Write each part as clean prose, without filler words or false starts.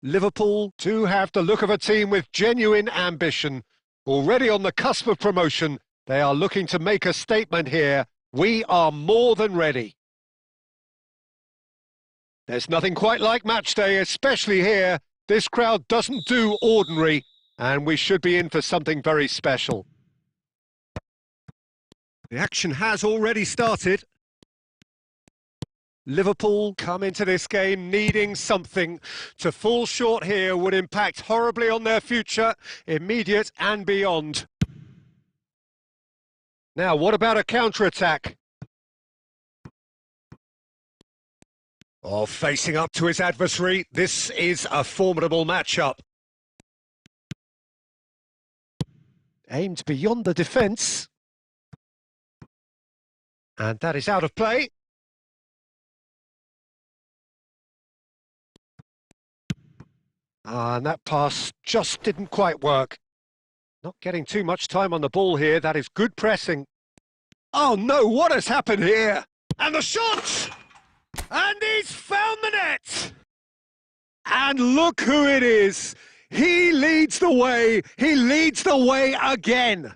Liverpool do have the look of a team with genuine ambition. Already on the cusp of promotion, they are looking to make a statement here. We are more than ready. There's nothing quite like match day, especially here. This crowd doesn't do ordinary, and we should be in for something very special. The action has already started. Liverpool come into this game needing something. To fall short here would impact horribly on their future, immediate and beyond. Now, what about a counter-attack? Oh, facing up to his adversary, this is a formidable matchup. Aimed beyond the defence. And that is out of play. And that pass just didn't quite work. Not getting too much time on the ball here. That is good pressing. Oh no, what has happened here? And the shot! And he's found the net! And look who it is! He leads the way! He leads the way again!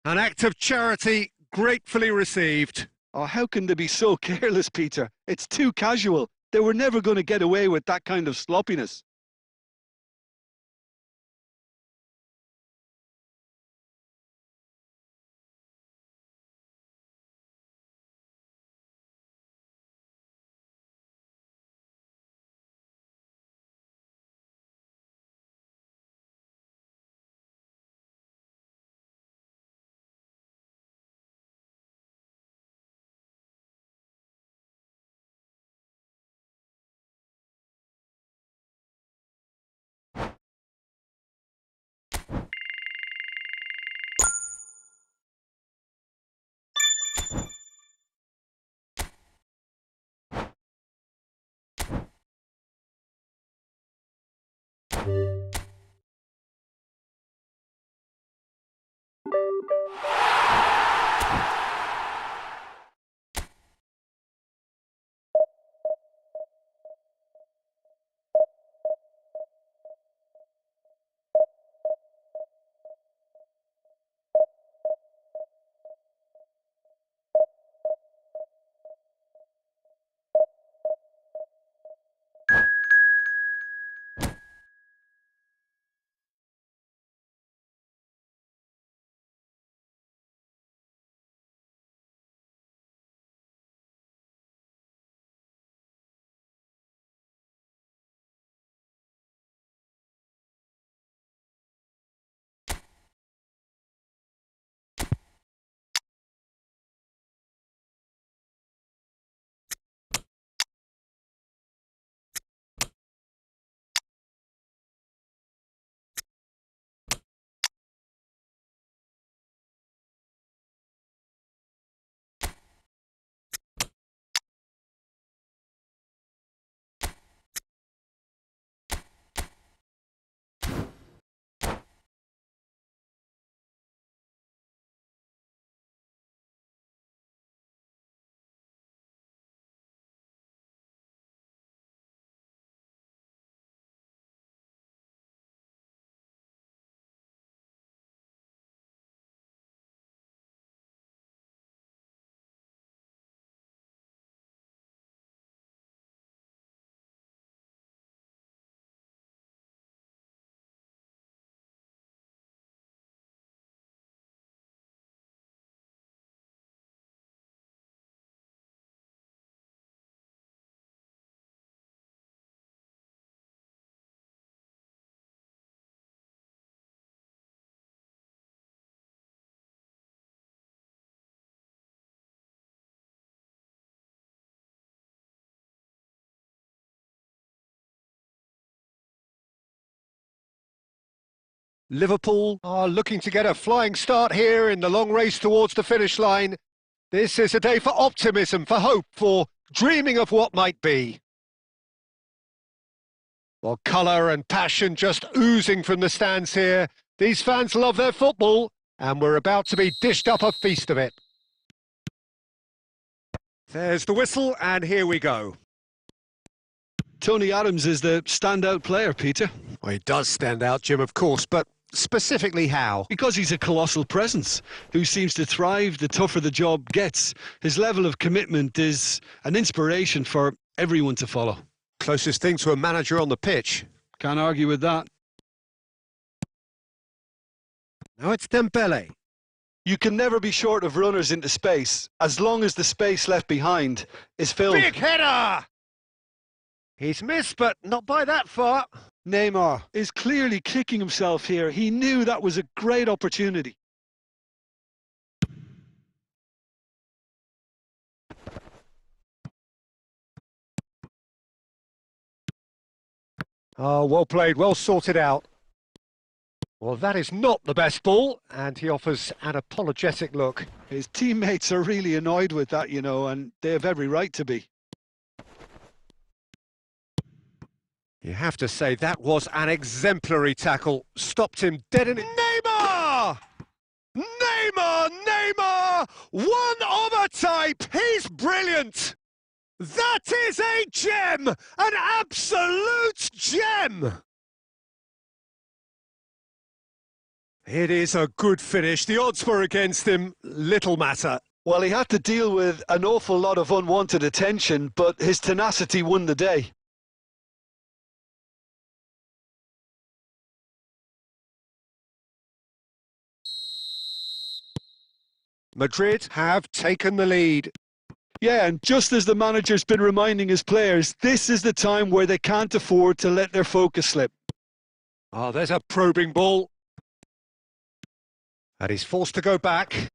An act of charity gratefully received. Oh, how can they be so careless, Peter? It's too casual. They were never going to get away with that kind of sloppiness. Liverpool are looking to get a flying start here in the long race towards the finish line. This is a day for optimism, for hope, for dreaming of what might be. Well, colour and passion just oozing from the stands here. These fans love their football, and we're about to be dished up a feast of it. There's the whistle, and here we go. Tony Adams is the standout player, Peter. Well, he does stand out, Jim, of course, but specifically how? Because he's a colossal presence who seems to thrive the tougher the job gets. His level of commitment is an inspiration for everyone to follow. Closest thing to a manager on the pitch. Can't argue with that. Now it's Dembele. You can never be short of runners into space, as long as the space left behind is filled. Big header! He's missed, but not by that far. Neymar is clearly kicking himself here. He knew that was a great opportunity. Oh, well played, well sorted out. Well, that is not the best ball, and he offers an apologetic look. His teammates are really annoyed with that, you know, and they have every right to be. You have to say that was an exemplary tackle. Stopped him dead in it. Neymar! Neymar! Neymar! One of a type! He's brilliant! That is a gem! An absolute gem! It is a good finish. The odds were against him. Little matter. Well, he had to deal with an awful lot of unwanted attention, but his tenacity won the day. Madrid have taken the lead. Yeah, and just as the manager's been reminding his players, this is the time where they can't afford to let their focus slip. Oh, there's a probing ball. And he's forced to go back.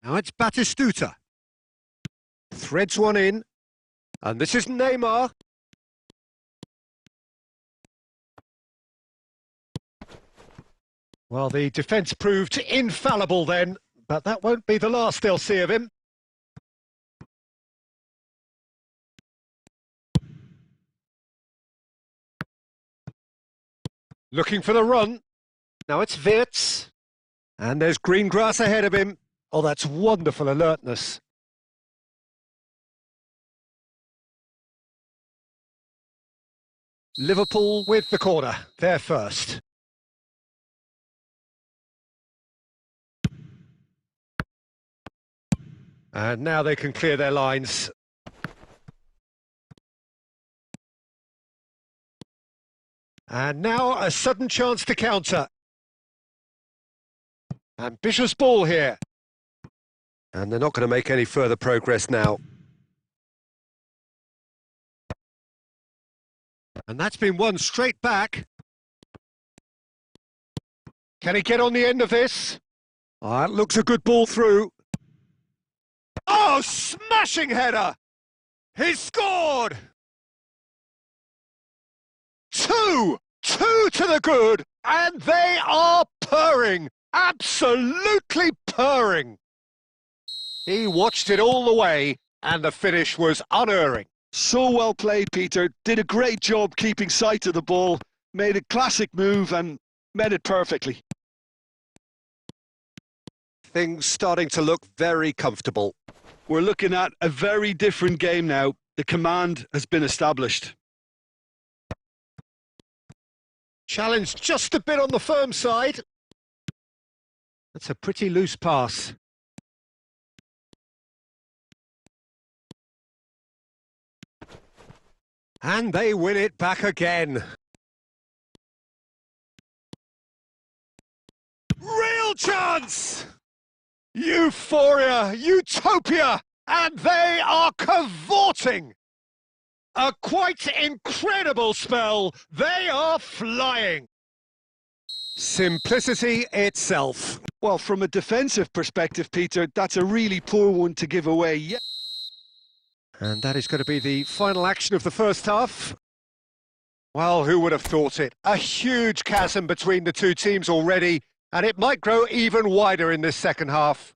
Now it's Batistuta. Threads one in. And this is Neymar. Well, the defence proved infallible then, but that won't be the last they'll see of him. Looking for the run. Now it's Wirtz. And there's green grass ahead of him. Oh, that's wonderful alertness. Liverpool with the corner. They're first. And now they can clear their lines. And now a sudden chance to counter. Ambitious ball here. And they're not going to make any further progress now. And that's been won straight back. Can he get on the end of this? Oh, that looks a good ball through. Oh, smashing header! He's scored! Two to the good, and they are purring. Absolutely purring. He watched it all the way, and the finish was unerring. So well played, Peter. Did a great job keeping sight of the ball, made a classic move and met it perfectly. Things starting to look very comfortable. We're looking at a very different game now. The command has been established. Challenge just a bit on the firm side. That's a pretty loose pass. And they win it back again. Real chance! Euphoria, utopia, and they are cavorting. A quite incredible spell. They are flying. Simplicity itself. Well, from a defensive perspective, Peter, that's a really poor one to give away. Yeah. And that is going to be the final action of the first half. Well, who would have thought it? A huge chasm between the two teams already, and it might grow even wider in this second half.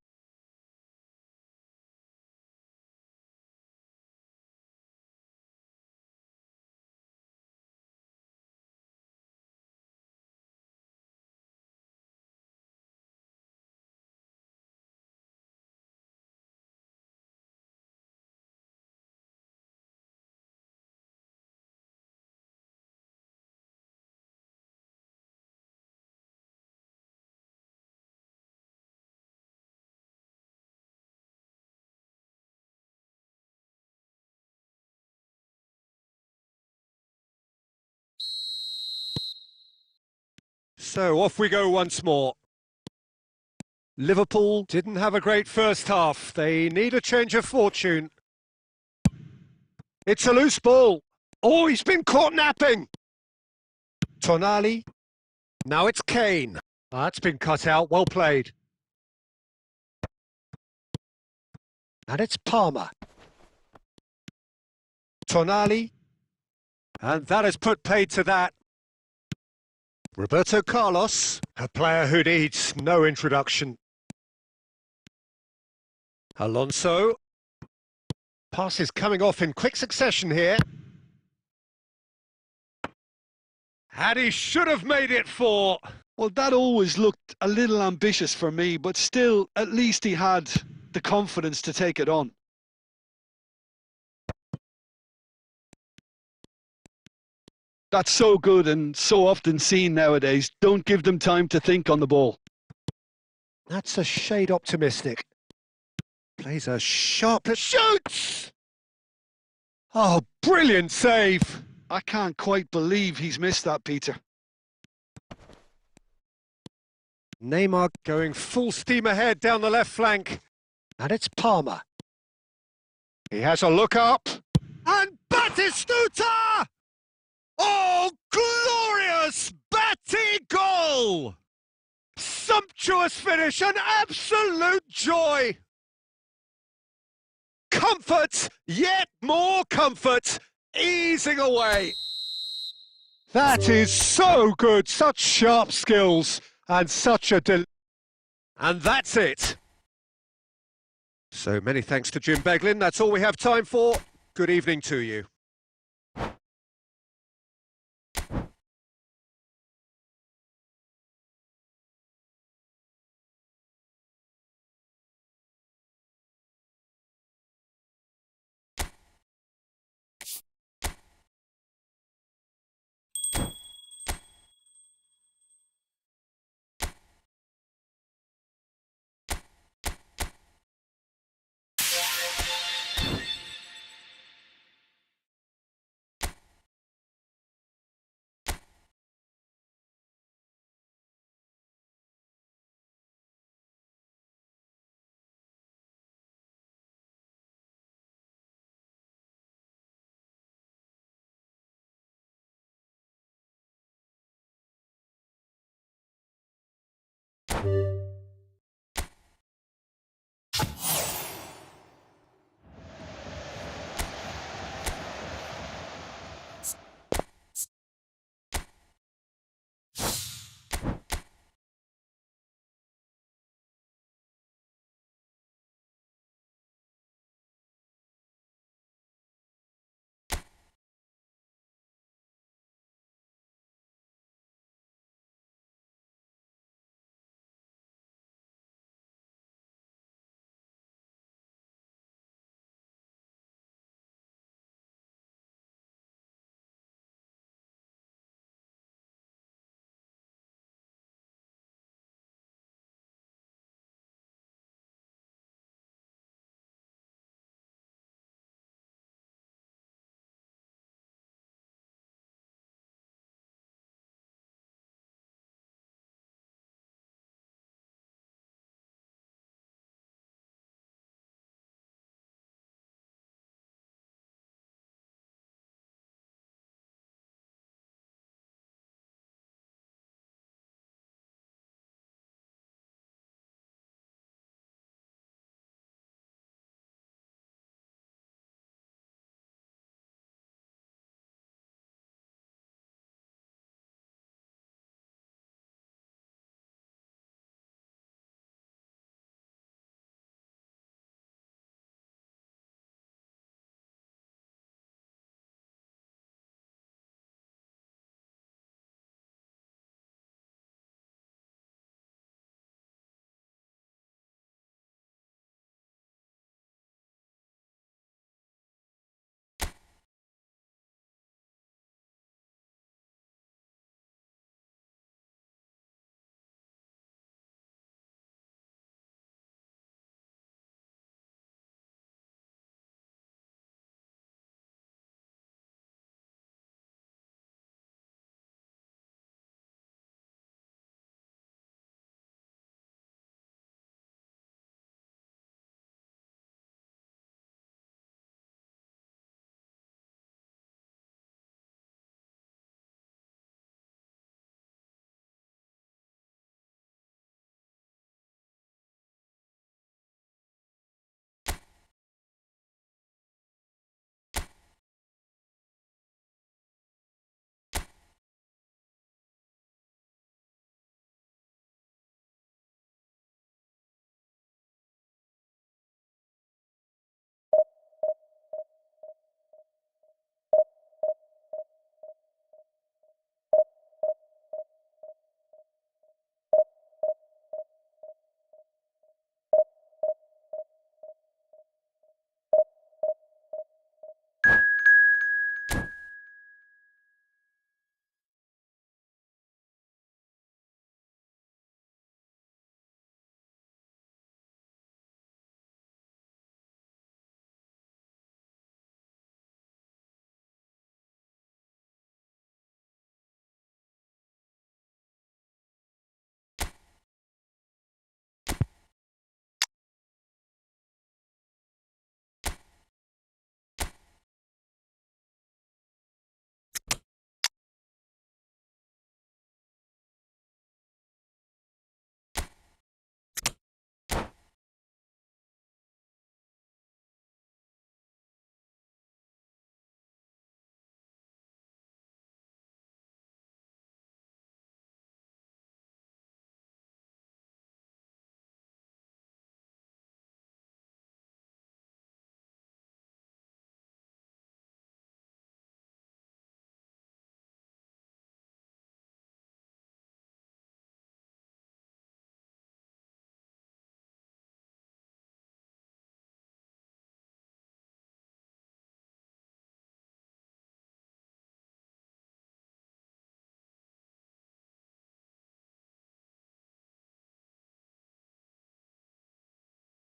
So off we go once more. Liverpool didn't have a great first half. They need a change of fortune. It's a loose ball. Oh, he's been caught napping. Tonali. Now it's Kane. That's been cut out. Well played. And it's Palmer. Tonali. And that has put paid to that. Roberto Carlos, a player who needs no introduction. Alonso. Passes coming off in quick succession here. And he should have made it 4. Well, that always looked a little ambitious for me, but still, at least he had the confidence to take it on. That's so good and so often seen nowadays. Don't give them time to think on the ball. That's a shade optimistic. Plays a sharp... Shoots! Oh, brilliant save! I can't quite believe he's missed that, Peter. Neymar going full steam ahead down the left flank. And it's Palmer. He has a look up. And Batistuta! Oh, glorious Batty goal! Sumptuous finish, an absolute joy! Comfort, yet more comfort, easing away. That is so good, such sharp skills, and such a And that's it. So many thanks to Jim Beglin, that's all we have time for. Good evening to you.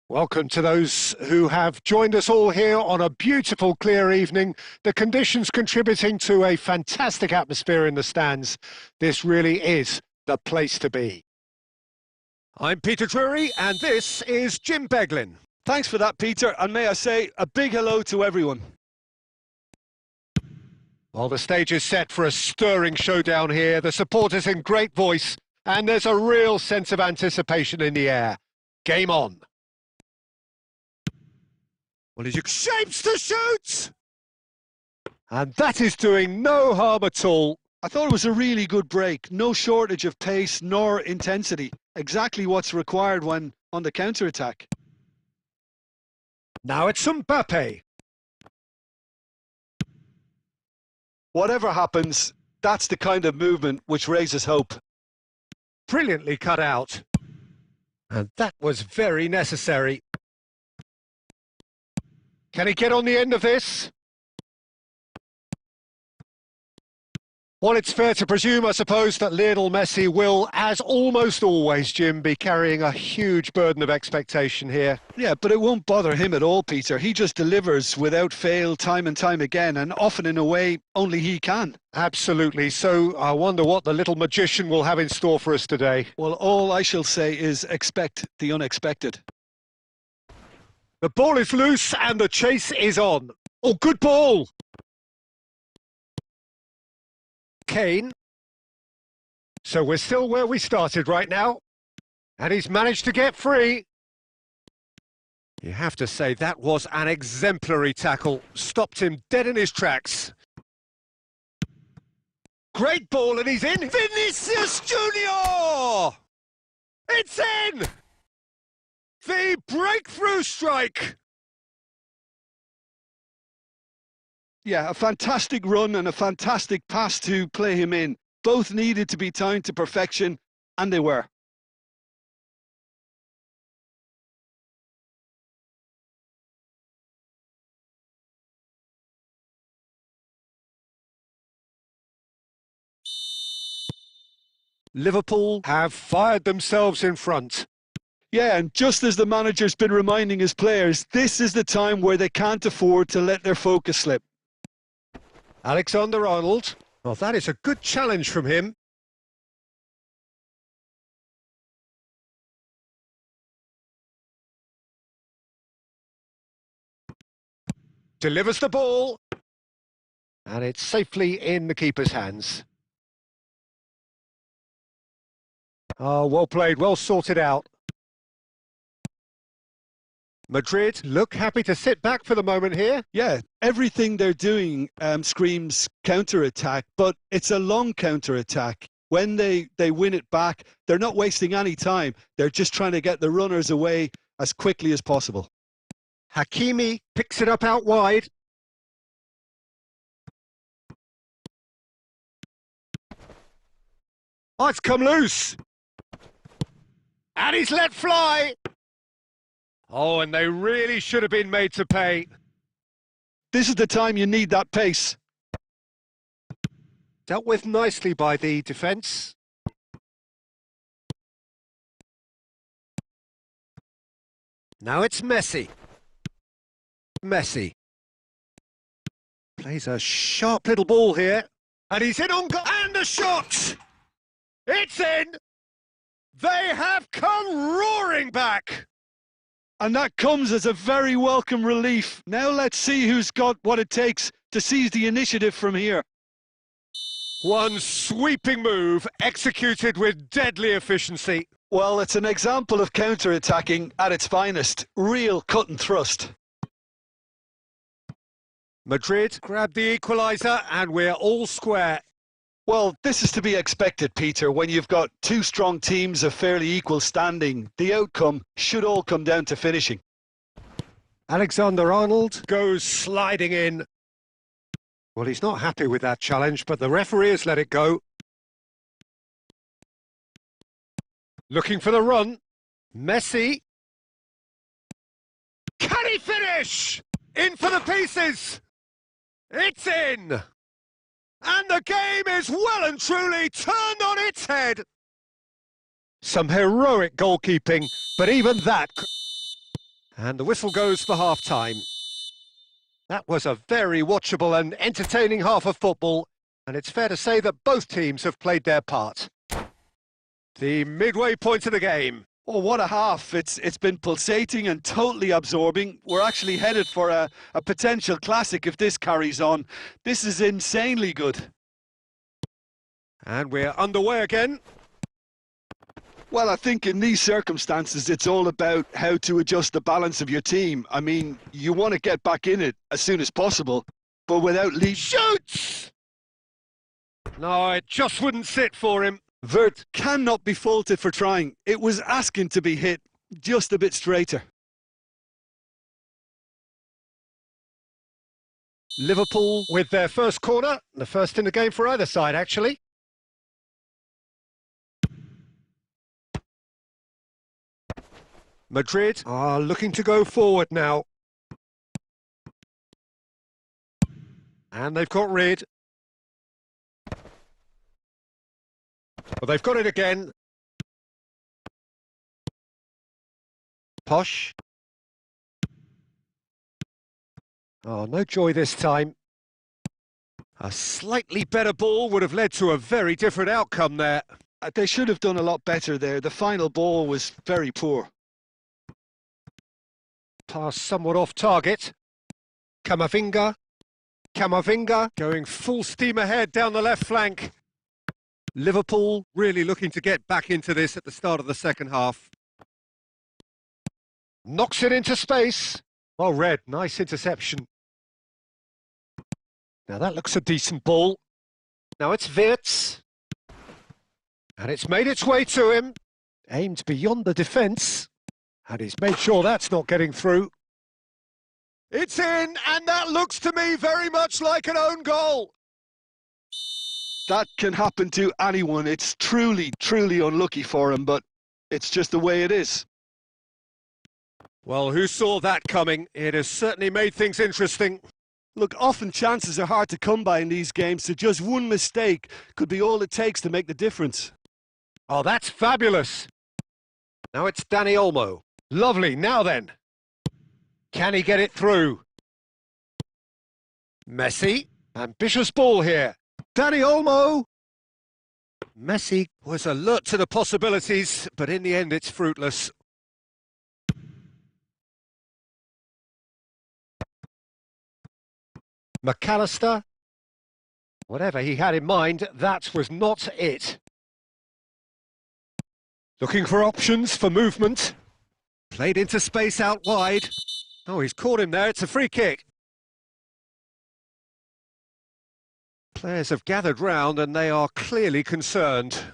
Welcome to those who have joined us all here on a beautiful, clear evening. The conditions contributing to a fantastic atmosphere in the stands. This really is the place to be. I'm Peter Drury, and this is Jim Beglin. Thanks for that, Peter, and may I say a big hello to everyone. Well, the stage is set for a stirring showdown here. The supporters in great voice, and there's a real sense of anticipation in the air. Game on. Well, he shapes to shoot! And that is doing no harm at all. I thought it was a really good break. No shortage of pace nor intensity. Exactly what's required when on the counter-attack. Now it's Mbappe. Whatever happens, that's the kind of movement which raises hope. Brilliantly cut out. And that was very necessary. Can he get on the end of this? Well, it's fair to presume, I suppose, that Lionel Messi will, as almost always, Jim, be carrying a huge burden of expectation here. Yeah, but it won't bother him at all, Peter. He just delivers without fail time and time again, and often in a way only he can. Absolutely. So I wonder what the little magician will have in store for us today. Well, all I shall say is expect the unexpected. The ball is loose and the chase is on. Oh, good ball! Kane. So we're still where we started right now. And he's managed to get free. You have to say that was an exemplary tackle. Stopped him dead in his tracks. Great ball and he's in. Vinicius Junior! It's in! The breakthrough strike! Yeah, a fantastic run and a fantastic pass to play him in. Both needed to be timed to perfection, and they were. Liverpool have fired themselves in front. Yeah, and just as the manager's been reminding his players, this is the time where they can't afford to let their focus slip. Alexander-Arnold. Well, that is a good challenge from him. Delivers the ball. And it's safely in the keeper's hands. Oh, well played, well sorted out. Madrid look happy to sit back for the moment here. Yeah, everything they're doing screams counter-attack, but it's a long counter-attack. When they win it back, they're not wasting any time. They're just trying to get the runners away as quickly as possible. Hakimi picks it up out wide. Oh, it's come loose. And he's let fly. Oh, and they really should have been made to pay. This is the time you need that pace. Dealt with nicely by the defence. Now it's Messi. Messi. Plays a sharp little ball here. And he's in on goal. And the shot! It's in! They have come roaring back! And that comes as a very welcome relief. Now let's see who's got what it takes to seize the initiative from here. One sweeping move, executed with deadly efficiency. Well, it's an example of counter-attacking at its finest. Real cut and thrust. Madrid grabbed the equaliser and we're all square. Well, this is to be expected, Peter. When you've got two strong teams of fairly equal standing, the outcome should all come down to finishing. Alexander-Arnold goes sliding in. Well, he's not happy with that challenge, but the referee has let it go. Looking for the run. Messi. Can he finish? In for the pieces. It's in. And the game is well and truly turned on its head. Some heroic goalkeeping, but even that... And the whistle goes for half-time. That was a very watchable and entertaining half of football, and it's fair to say that both teams have played their part. The midway point of the game. Oh, what a half. It's been pulsating and totally absorbing. We're actually headed for a potential classic if this carries on. This is insanely good. And we're underway again. Well, I think in these circumstances, it's all about how to adjust the balance of your team. I mean, you want to get back in it as soon as possible, but without lead. Shoots! No, it just wouldn't sit for him. Vert cannot be faulted for trying. It was asking to be hit just a bit straighter. Liverpool with their first corner, the first in the game for either side, actually. Madrid are looking to go forward now. And they've got rid. Well, they've got it again. Posh. Oh, no joy this time. A slightly better ball would have led to a very different outcome there. They should have done a lot better there. The final ball was very poor. Pass somewhat off target. Camavinga going full steam ahead down the left flank. Liverpool really looking to get back into this at the start of the second half. Knocks it into space. Well read, nice interception. Now that looks a decent ball. Now it's Wirtz. And it's made its way to him. Aimed beyond the defence. And he's made sure that's not getting through. It's in, and that looks to me very much like an own goal. That can happen to anyone. It's truly, truly unlucky for him, but it's just the way it is. Well, who saw that coming? It has certainly made things interesting. Look, often chances are hard to come by in these games, so just one mistake could be all it takes to make the difference. Oh, that's fabulous. Now it's Dani Olmo. Lovely, now then. Can he get it through? Messi, ambitious ball here. Dani Olmo. Messi was alert to the possibilities, but in the end it's fruitless. McAllister. Whatever he had in mind, that was not it. Looking for options for movement. Played into space out wide. Oh, he's caught him there. It's a free kick. Players have gathered round and they are clearly concerned.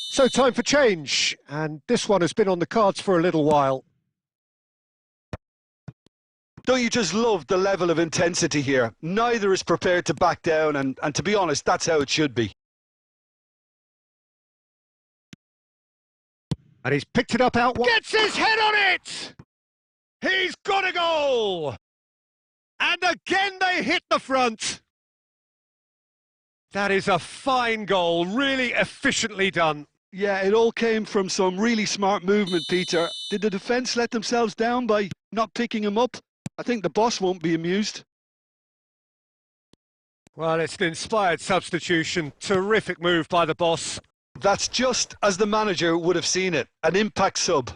So time for change, and this one has been on the cards for a little while. Don't you just love the level of intensity here? Neither is prepared to back down, and to be honest, that's how it should be. And he's picked it up out wide. Gets his head on it! He's got a goal! And again they hit the front. That is a fine goal, really efficiently done. Yeah, it all came from some really smart movement, Peter. Did the defence let themselves down by not picking him up? I think the boss won't be amused. Well, it's an inspired substitution. Terrific move by the boss. That's just as the manager would have seen it. An impact sub.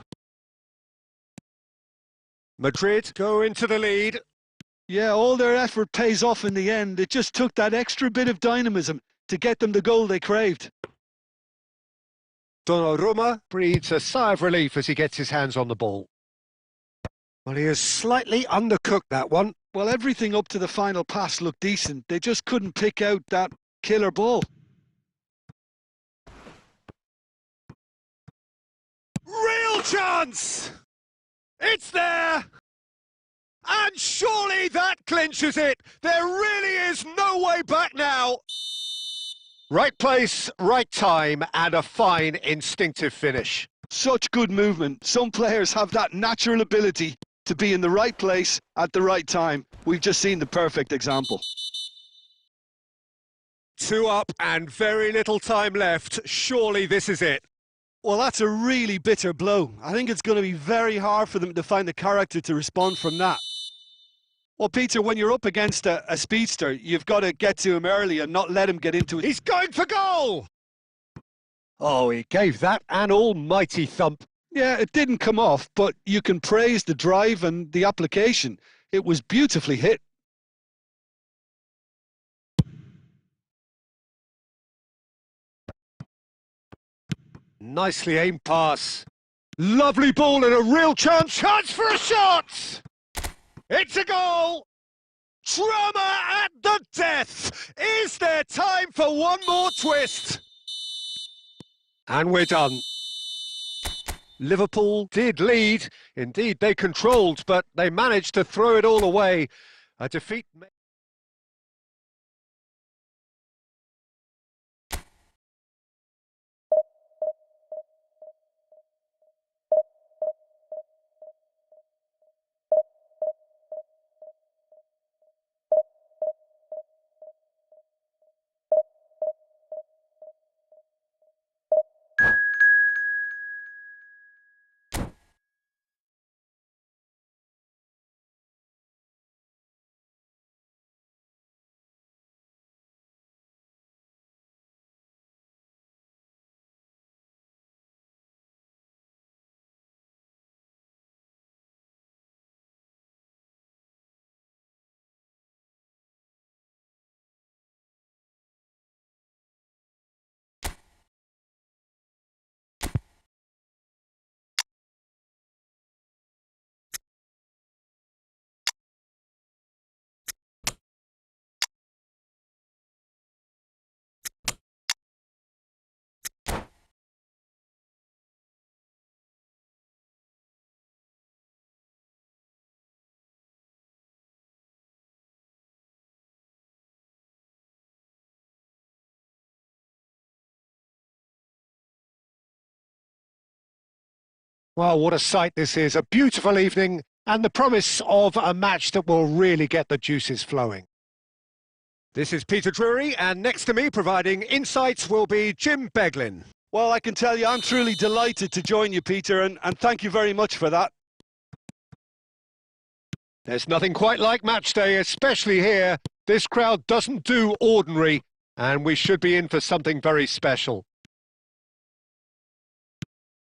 Madrid go into the lead. Yeah, all their effort pays off in the end. It just took that extra bit of dynamism to get them the goal they craved. Donnarumma breathes a sigh of relief as he gets his hands on the ball. Well, he has slightly undercooked that one. Well, everything up to the final pass looked decent. They just couldn't pick out that killer ball. Real chance! It's there! And surely that clinches it! There really is no way back now! Right place, right time, and a fine instinctive finish. Such good movement. Some players have that natural ability to be in the right place at the right time. We've just seen the perfect example. 2 up and very little time left. Surely this is it. Well, that's a really bitter blow. I think it's going to be very hard for them to find the character to respond from that. Well, Peter, when you're up against a speedster, you've got to get to him early and not let him get into it. He's going for goal! Oh, he gave that an almighty thump. Yeah, it didn't come off, but you can praise the drive and the application. It was beautifully hit. Nicely aimed pass. Lovely ball and a real chance. Chance for a shot! It's a goal! Drama at the death! Is there time for one more twist? And we're done. Liverpool did lead. Indeed, they controlled, but they managed to throw it all away. A defeat... Well, what a sight this is. A beautiful evening and the promise of a match that will really get the juices flowing. This is Peter Drury, and next to me providing insights will be Jim Beglin. Well, I can tell you I'm truly delighted to join you, Peter, and thank you very much for that. There's nothing quite like match day, especially here. This crowd doesn't do ordinary, and we should be in for something very special.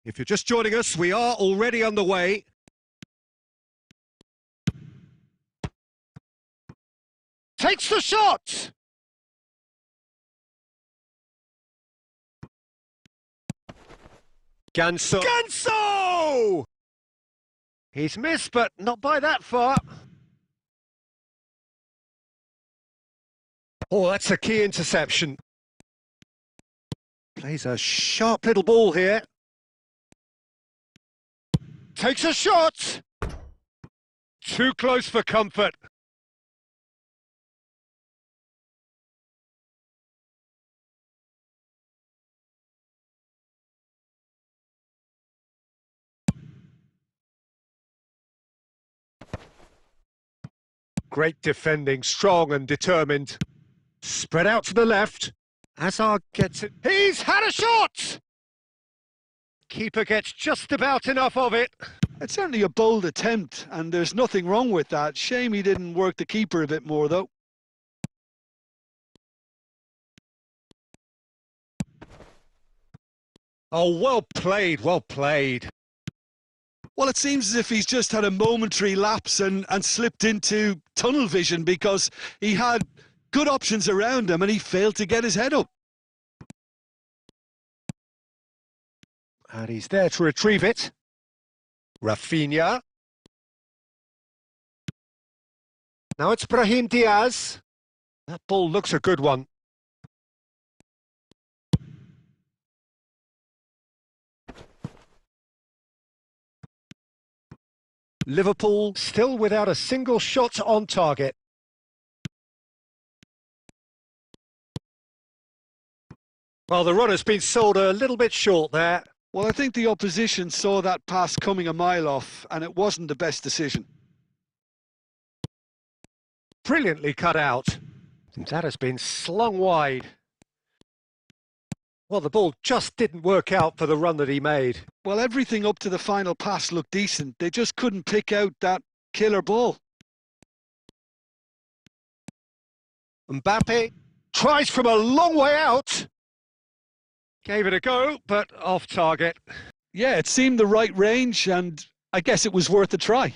If you're just joining us, we are already underway. Takes the shot! Ganso! Ganso! He's missed, but not by that far. Oh, that's a key interception. Plays a sharp little ball here. Takes a shot! Too close for comfort. Great defending, strong and determined. Spread out to the left. Hazard gets it. He's had a shot! Keeper gets just about enough of it. It's certainly a bold attempt, and there's nothing wrong with that. Shame he didn't work the keeper a bit more, though. Oh, well played, well played. Well, it seems as if he's just had a momentary lapse and slipped into tunnel vision because he had good options around him and he failed to get his head up. And he's there to retrieve it. Rafinha. Now it's Brahim Diaz. That ball looks a good one. Liverpool still without a single shot on target. Well, the run has been sold a little bit short there. Well, I think the opposition saw that pass coming a mile off, and it wasn't the best decision. Brilliantly cut out. That has been slung wide. Well, the ball just didn't work out for the run that he made. Well, everything up to the final pass looked decent. They just couldn't pick out that killer ball. Mbappe tries from a long way out. Gave it a go, but off target. Yeah, it seemed the right range, and I guess it was worth a try.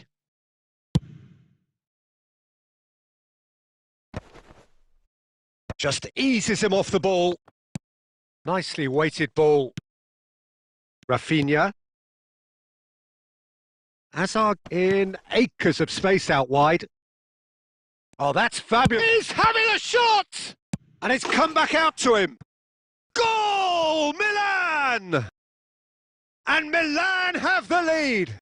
Just eases him off the ball. Nicely weighted ball. Rafinha. Hazard in acres of space out wide. Oh, that's fabulous. He's having a shot! And it's come back out to him. Goal! Milan! And Milan have the lead.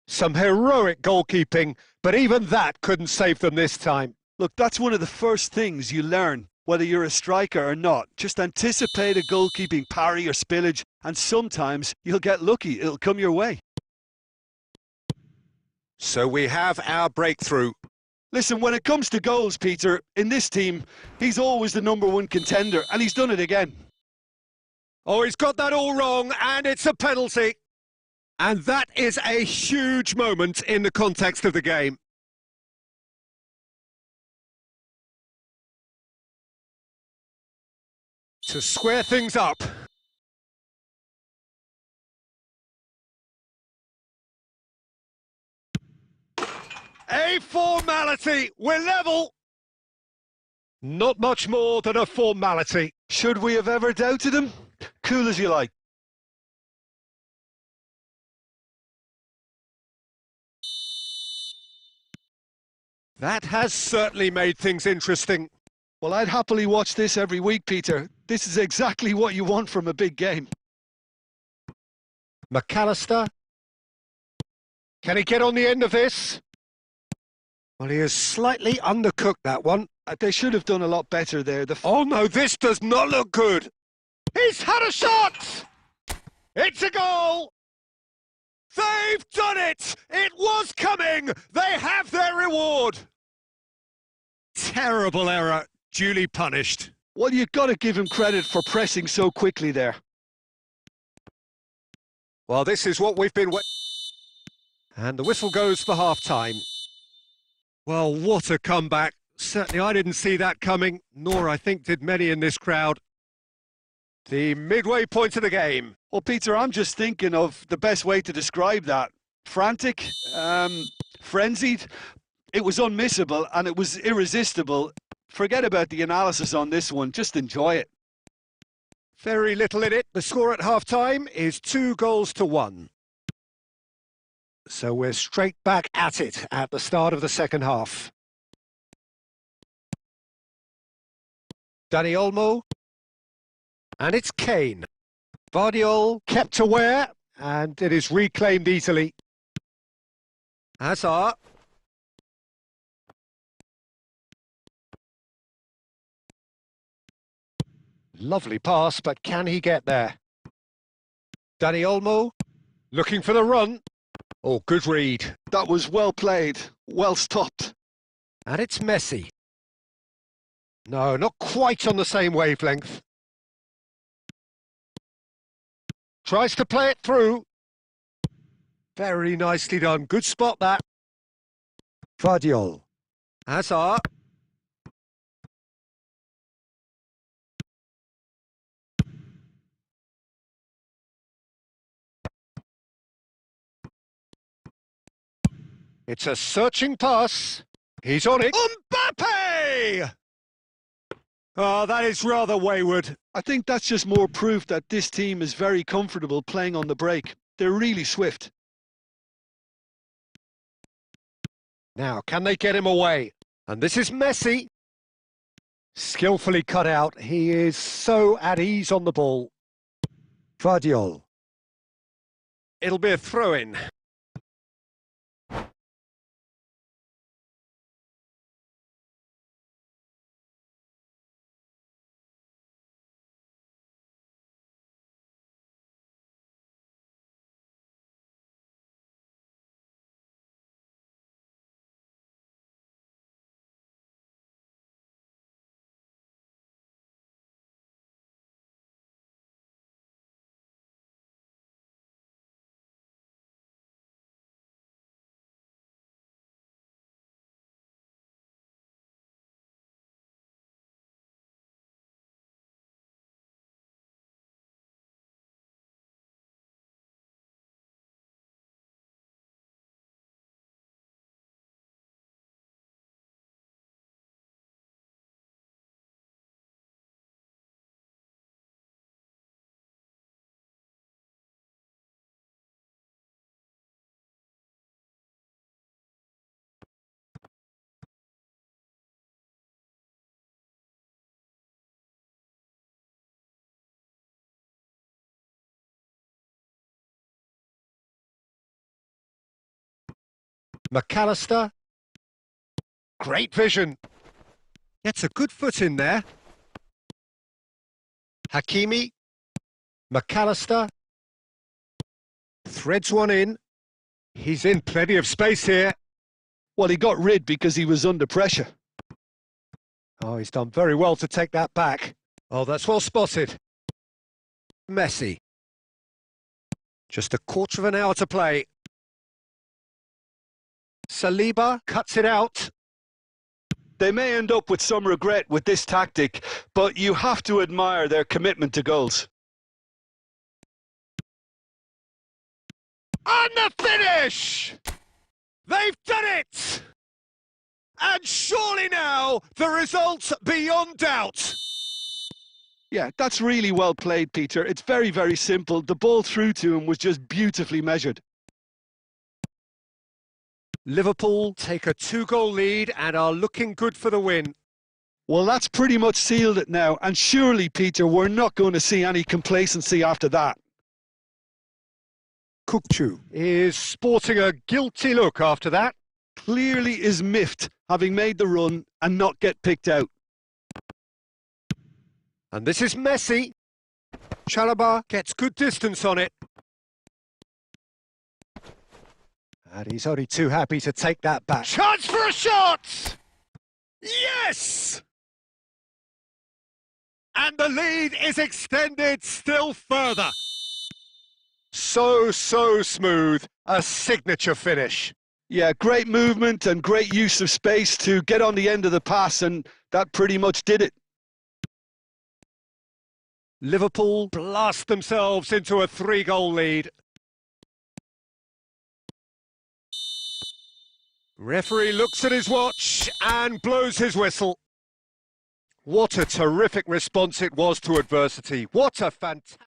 Some heroic goalkeeping, but even that couldn't save them this time. Look, that's one of the first things you learn, whether you're a striker or not. Just anticipate a goalkeeping parry or spillage, and sometimes you'll get lucky. It'll come your way. So we have our breakthrough. Listen, when it comes to goals, Peter, in this team, he's always the #1 contender, and he's done it again. Oh, he's got that all wrong, and it's a penalty. And that is a huge moment in the context of the game. To square things up. A formality. We're level. Not much more than a formality. Should we have ever doubted him? Cool as you like. That has certainly made things interesting. Well, I'd happily watch this every week, Peter. This is exactly what you want from a big game. McAllister. Can he get on the end of this? Well, he has slightly undercooked that one. They should have done a lot better there. Oh no, this does not look good. He's had a shot! It's a goal! They've done it! It was coming! They have their reward! Terrible error, duly punished. Well, you've got to give him credit for pressing so quickly there. Well, this is what we've been waiting. And the whistle goes for half-time. Well, what a comeback. Certainly I didn't see that coming, nor I think did many in this crowd. The midway point of the game. Well, Peter, I'm just thinking of the best way to describe that. Frantic, frenzied. It was unmissable and it was irresistible. Forget about the analysis on this one, just enjoy it. Very little in it. The score at half-time is 2-1. So we're straight back at it at the start of the second half. Dani Olmo. And it's Kane. Vardiol kept aware, and it is reclaimed easily. Hazard. Lovely pass, but can he get there? Dani Olmo, looking for the run. Oh, good read. That was well played, well stopped. And it's Messi. No, not quite on the same wavelength. Tries to play it through. Very nicely done. Good spot, that. Vardiol. Hazard. It's a searching pass. He's on it. Mbappe! Oh, that is rather wayward. I think that's just more proof that this team is very comfortable playing on the break. They're really swift. Now, can they get him away? And this is Messi. Skillfully cut out. He is so at ease on the ball. Vardiol. It'll be a throw-in. McAllister. Great vision. Gets a good foot in there. Hakimi. McAllister. Threads one in. He's in plenty of space here. Well, he got rid because he was under pressure. Oh, he's done very well to take that back. Oh, that's well spotted. Messi. Just a quarter of an hour to play. Saliba cuts it out. They may end up with some regret with this tactic, but you have to admire their commitment to goals. On the finish! They've done it! And surely now, the result's beyond doubt. Yeah, that's really well played, Peter. It's very, very simple. The ball through to him was just beautifully measured. Liverpool take a 2-goal lead and are looking good for the win. Well, that's pretty much sealed it now. And surely, Peter, we're not going to see any complacency after that. Kukçu is sporting a guilty look after that. Clearly is miffed, having made the run and not get picked out. And this is Messi. Chalobah gets good distance on it. And he's only too happy to take that back. Chance for a shot! Yes! And the lead is extended still further. So smooth. A signature finish. Yeah, great movement and great use of space to get on the end of the pass, and that pretty much did it. Liverpool blast themselves into a 3-goal lead. Referee looks at his watch and blows his whistle. What a terrific response it was to adversity. What a fantastic...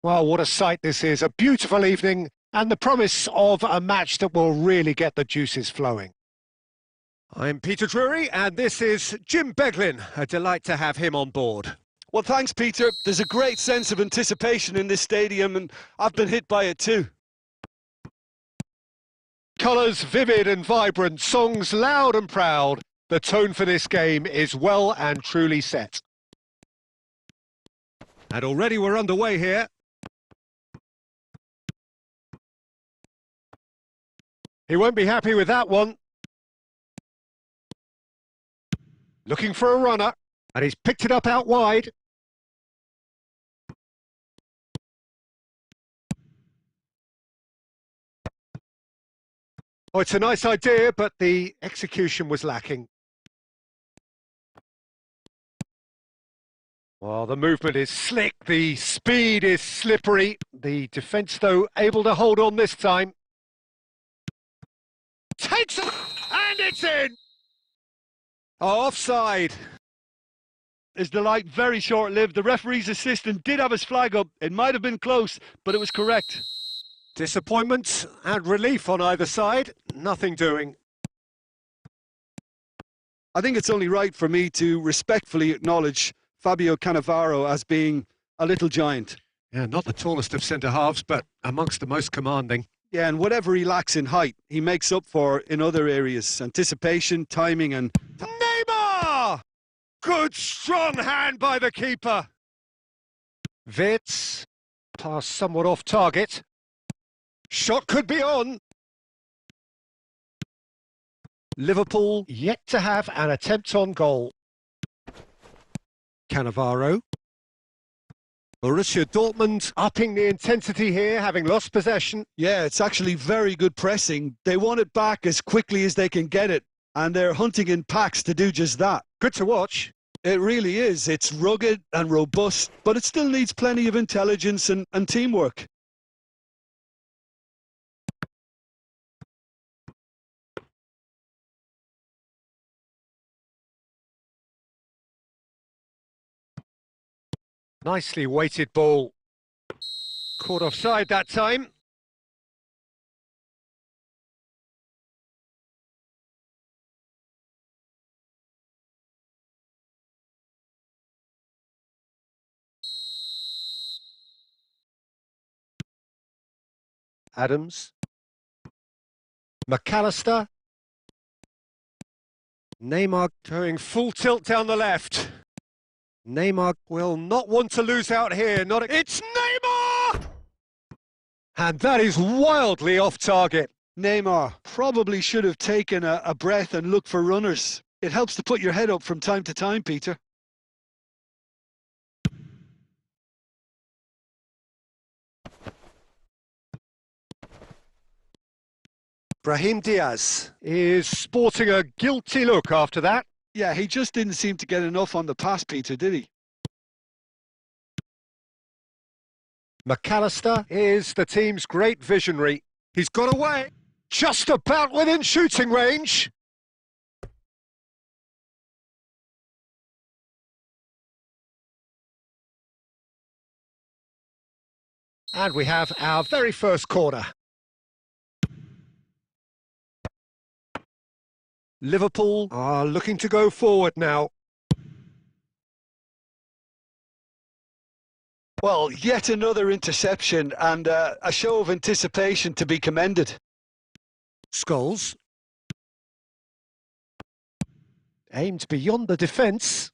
Well, what a sight this is. A beautiful evening and the promise of a match that will really get the juices flowing. I'm Peter Drury and this is Jim Beglin. A delight to have him on board. Well, thanks, Peter. There's a great sense of anticipation in this stadium, and I've been hit by it too. Colours vivid and vibrant, songs loud and proud. The tone for this game is well and truly set. And already we're underway here. He won't be happy with that one. Looking for a runner, and he's picked it up out wide. Oh, it's a nice idea, but the execution was lacking. Well, the movement is slick, the speed is slippery. The defence, though, able to hold on this time. Takes it, and it's in! Offside. His delight very short-lived. The referee's assistant did have his flag up. It might have been close, but it was correct. Disappointment and relief on either side. Nothing doing. I think it's only right for me to respectfully acknowledge Fabio Cannavaro as being a little giant. Yeah, not the tallest of centre-halves, but amongst the most commanding. Yeah, and whatever he lacks in height, he makes up for in other areas. Anticipation, timing and... Neymar! Good strong hand by the keeper. Wits. Pass somewhat off target. Shot could be on. Liverpool yet to have an attempt on goal. Cannavaro. Borussia Dortmund upping the intensity here, having lost possession. Yeah, it's actually very good pressing. They want it back as quickly as they can get it, and they're hunting in packs to do just that. Good to watch. It really is. It's rugged and robust, but it still needs plenty of intelligence and teamwork. Nicely weighted ball. Caught offside that time. Adams. McAllister. Neymar going full tilt down the left. Neymar will not want to lose out here. It's Neymar! And that is wildly off target. Neymar probably should have taken a breath and looked for runners. It helps to put your head up from time to time, Peter. Brahim Diaz is sporting a guilty look after that. Yeah, he just didn't seem to get enough on the pass, Peter, did he? McAllister is the team's great visionary. He's got away, just about within shooting range. And we have our very first corner. Liverpool are looking to go forward now. Well, yet another interception and a show of anticipation to be commended. Scholes. Aimed beyond the defence.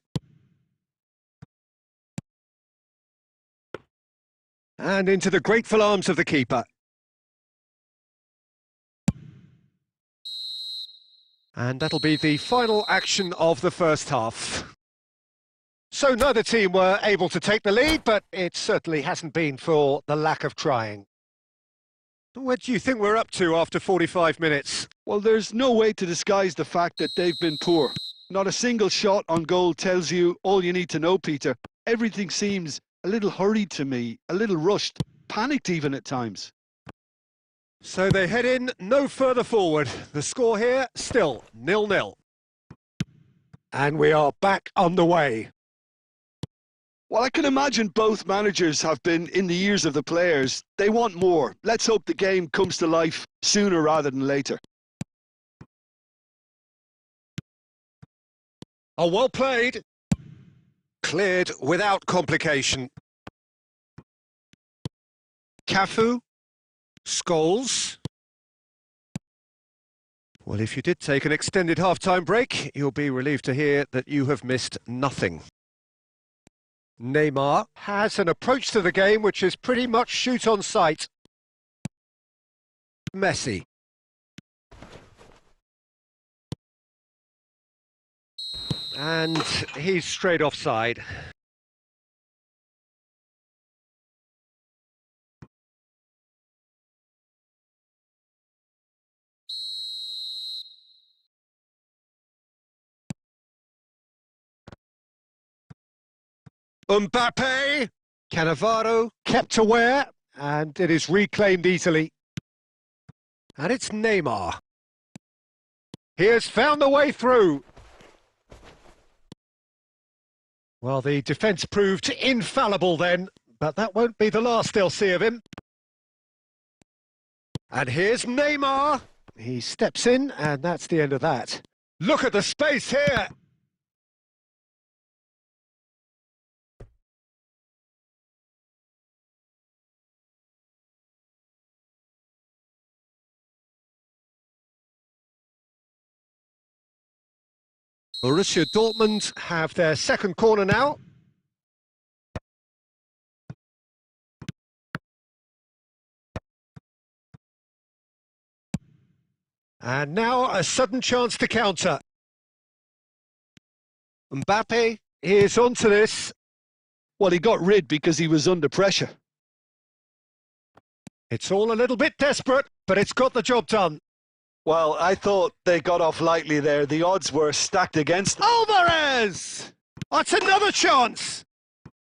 And into the grateful arms of the keeper. And that'll be the final action of the first half. So neither team were able to take the lead, but it certainly hasn't been for the lack of trying. What do you think we're up to after 45 minutes? Well, there's no way to disguise the fact that they've been poor. Not a single shot on goal tells you all you need to know, Peter. Everything seems a little hurried to me, a little rushed, panicked even at times. So they head in no further forward. The score here, still 0-0. And we are back underway. Well, I can imagine both managers have been in the ears of the players. They want more. Let's hope the game comes to life sooner rather than later. Oh, well played. Cleared without complication. Cafu. Scholes. Well, if you did take an extended half-time break, you'll be relieved to hear that you have missed nothing. Neymar has an approach to the game which is pretty much shoot on sight. Messi. And he's straight offside. Mbappe, Cannavaro kept aware, and it is reclaimed easily. And it's Neymar. He has found the way through. Well, the defence proved infallible then, but that won't be the last they'll see of him. And here's Neymar. He steps in, and that's the end of that. Look at the space here. Borussia Dortmund have their second corner now. And now a sudden chance to counter. Mbappe is onto this. Well, he got rid because he was under pressure. It's all a little bit desperate, but it's got the job done. Well, I thought they got off lightly there. The odds were stacked against them. Alvarez! That's another chance!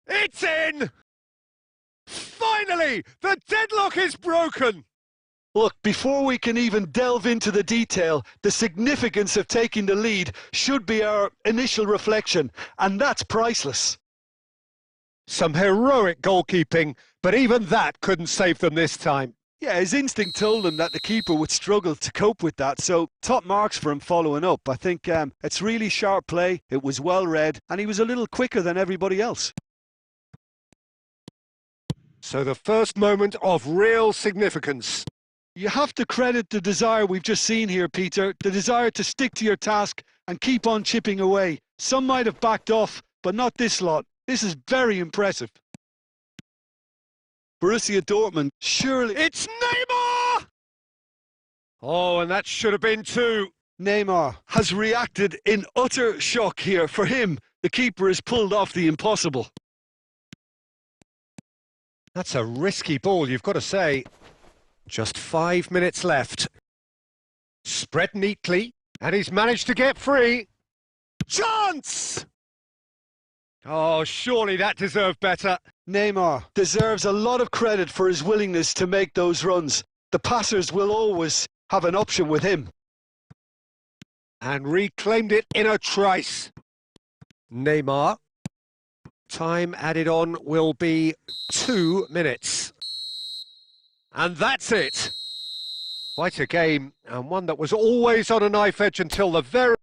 It's in! Finally, the deadlock is broken! Look, before we can even delve into the detail, the significance of taking the lead should be our initial reflection, and that's priceless. Some heroic goalkeeping, but even that couldn't save them this time. Yeah, his instinct told him that the keeper would struggle to cope with that, so top marks for him following up. I think it's really sharp play, it was well read, and he was a little quicker than everybody else. So the first moment of real significance. You have to credit the desire we've just seen here, Peter, the desire to stick to your task and keep on chipping away. Some might have backed off, but not this lot. This is very impressive. Borussia Dortmund, surely... It's Neymar! Oh, and that should have been two. Neymar has reacted in utter shock here. For him, the keeper has pulled off the impossible. That's a risky ball, you've got to say. Just 5 minutes left. Spread neatly, and he's managed to get free. Chance! Oh, surely that deserved better. Neymar deserves a lot of credit for his willingness to make those runs. The passers will always have an option with him. And reclaimed it in a trice. Neymar. Time added on will be 2 minutes. And that's it. Quite a game, and one that was always on a knife edge until the very...